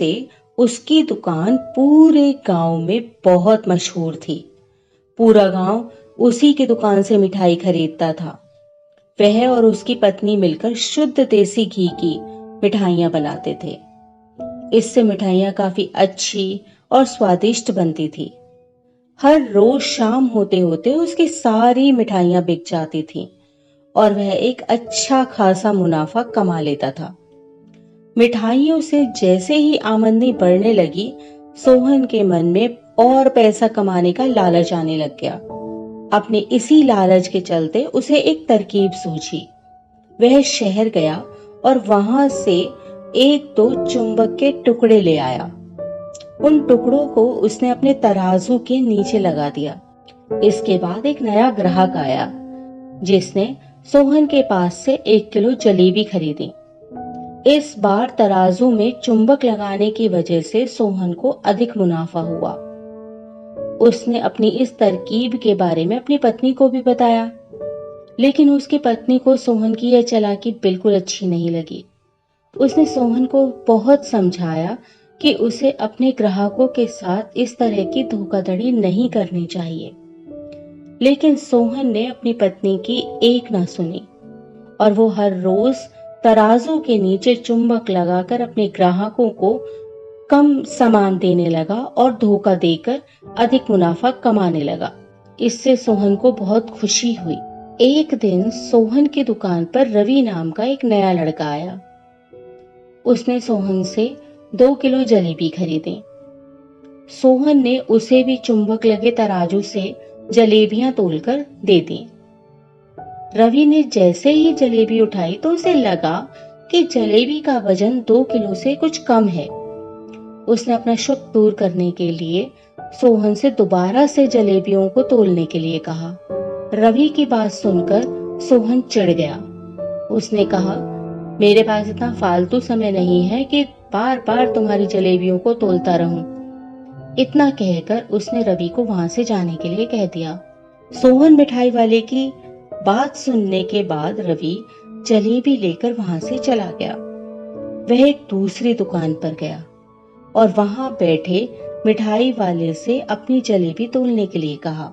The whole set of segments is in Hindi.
से उसकी दुकान पूरे गांव में बहुत मशहूर थी। पूरा गांव उसी की दुकान से मिठाई खरीदता था। वह और उसकी पत्नी मिलकर शुद्ध देसी घी की मिठाइयां बनाते थे। इससे मिठाइयां काफी अच्छी और स्वादिष्ट बनती थी। हर रोज शाम होते होते उसकी सारी मिठाइयां बिक जाती थीं और वह एक अच्छा खासा मुनाफा कमा लेता था। मिठाइयों से जैसे ही आमदनी बढ़ने लगी, सोहन के मन में और पैसा कमाने का लालच आने लग गया। अपने इसी लालच के चलते उसे एक तरकीब सूझी। वह शहर गया और वहां से एक दो चुंबक के टुकड़े ले आया। उन टुकड़ों को उसने अपने तराजू के नीचे लगा दिया। इसके बाद एक नया ग्राहक आया, जिसने सोहन के पास से 1 किलो जलेबी खरीदी। इस बार तराजू में चुंबक लगाने की वजह से सोहन को अधिक मुनाफा हुआ। उसने अपनी इस तरकीब के बारे में अपनी पत्नी को भी बताया, लेकिन उसकी पत्नी को सोहन की यह चालाकी बिल्कुल अच्छी नहीं लगी। उसने सोहन को बहुत समझाया कि उसे अपने ग्राहकों के साथ इस तरह की धोखाधड़ी नहीं करनी चाहिए, लेकिन सोहन ने अपनी पत्नी की एक ना सुनी और वो हर रोज तराजू के नीचे चुंबक लगाकर अपने ग्राहकों को कम सामान देने लगा और धोखा देकर अधिक मुनाफा कमाने लगा। इससे सोहन को बहुत खुशी हुई। एक दिन सोहन की दुकान पर रवि नाम का एक नया लड़का आया। उसने सोहन से 2 किलो जलेबी खरीदी। सोहन ने उसे भी चुंबक लगे तराजू से जलेबियां तोलकर दे दी। रवि ने जैसे ही जलेबी उठाई तो उसे लगा कि जलेबी का वजन 2 किलो से कुछ कम है। उसने अपना शक दूर करने के लिए सोहन से दोबारा से जलेबियों को तोलने के लिए कहा। रवि की बात सुनकर सोहन चिढ़ गया। उसने कहा, मेरे पास इतना फालतू समय नहीं है कि बार बार तुम्हारी जलेबियों को तोलता रहूं। इतना कहकर उसने रवि को वहां से जाने के लिए कह दिया। सोहन मिठाई वाले की बात सुनने के बाद रवि जलेबी लेकर वहां से चला गया। वह एक दूसरी दुकान पर गया और वहां बैठे मिठाई वाले से अपनी जलेबी तोलने के लिए कहा।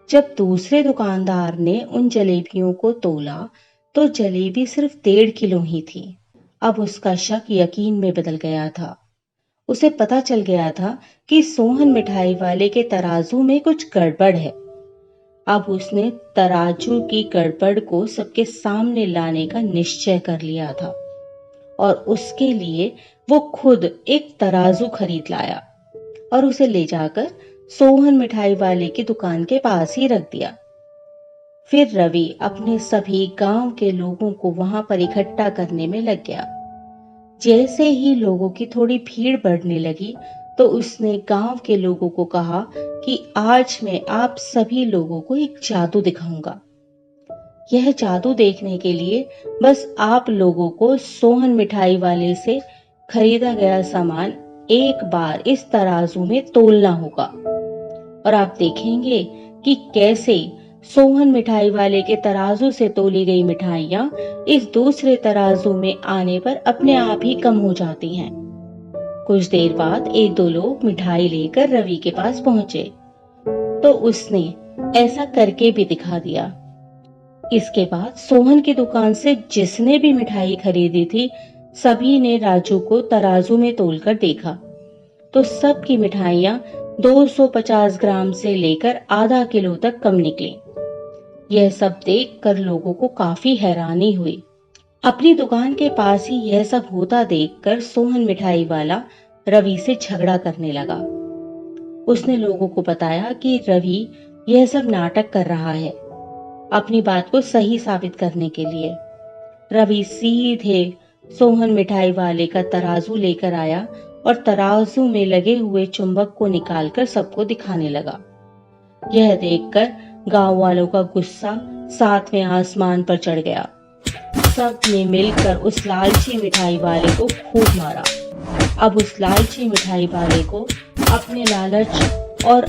जब दूसरे दुकानदार ने उन जलेबियों को तोला तो जलेबी सिर्फ 1.5 किलो ही थी। अब उसका शक यकीन में बदल गया था। उसे पता चल गया था कि सोहन मिठाई वाले के तराजू में कुछ गड़बड़ है। अब उसने तराजू की गड़बड़ को सबके सामने लाने का निश्चय कर लिया था और उसके लिए वो खुद एक तराजू खरीद लाया और उसे ले जाकर सोहन मिठाई वाले की दुकान के पास ही रख दिया। फिर रवि अपने सभी गांव के लोगों को वहां पर इकट्ठा करने में लग गया। जैसे ही लोगों की थोड़ी भीड़ बढ़ने लगी तो उसने गांव के लोगों को कहा कि आज मैं आप सभी लोगों को एक जादू दिखाऊंगा। यह जादू देखने के लिए बस आप लोगों को सोहन मिठाई वाले से खरीदा गया सामान एक बार इस तराजू में तोलना होगा और आप देखेंगे कि कैसे सोहन मिठाई वाले के तराजू से तोली गई मिठाइयां इस दूसरे तराजू में आने पर अपने आप ही कम हो जाती हैं। कुछ देर बाद 1-2 लोग मिठाई लेकर रवि के पास पहुंचे तो उसने ऐसा करके भी दिखा दिया। इसके बाद सोहन की दुकान से जिसने भी मिठाई खरीदी थी, सभी ने राजू को तराजू में तोलकर देखा तो सबकी मिठाइयां 250 ग्राम से लेकर आधा किलो तक कम निकली। यह सब देखकर लोगों को काफी हैरानी हुई। अपनी दुकान के पास ही यह सब होता देखकर सोहन मिठाई वाला रवि से झगड़ा करने लगा। उसने लोगों को बताया कि रवि यह सब नाटक कर रहा है अपनी बात को सही साबित करने के लिए। रवि सीधे सोहन मिठाई वाले का तराजू लेकर आया और तराजू में लगे हुए चुंबक को निकालकर सबको दिखाने लगा। यह देखकर गांव वालों का गुस्सा 7वें आसमान पर चढ़ गया। सब ने मिलकर उस लालची मिठाई वाले को खूब मारा। अब उस लालची मिठाई वाले को अपने लालच और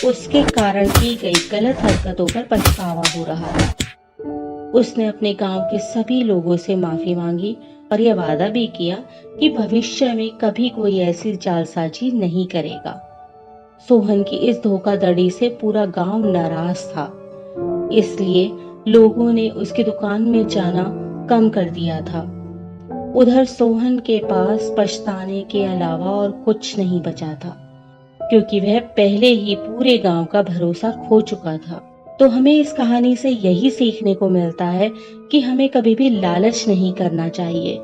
उसके कारण की गई गलत हरकतों पर पछतावा हो रहा था। उसने अपने गांव के सभी लोगों से माफी मांगी और यह वादा भी किया कि भविष्य में कभी कोई ऐसी जालसाजी नहीं करेगा। सोहन की इस धोखाधड़ी से पूरा गांव नाराज था, इसलिए लोगों ने उसकी दुकान में जाना कम कर दिया था। उधर सोहन के पास पछताने के अलावा और कुछ नहीं बचा था, क्योंकि वह पहले ही पूरे गांव का भरोसा खो चुका था। तो हमें इस कहानी से यही सीखने को मिलता है कि हमें कभी भी लालच नहीं करना चाहिए।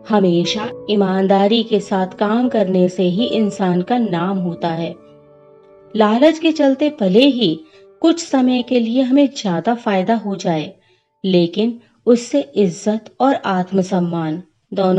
हमेशा ईमानदारी के साथ काम करने से ही इंसान का नाम होता है। लालच के चलते भले ही कुछ समय के लिए हमें ज्यादा फायदा हो जाए, लेकिन उससे इज्जत और आत्मसम्मान दोनों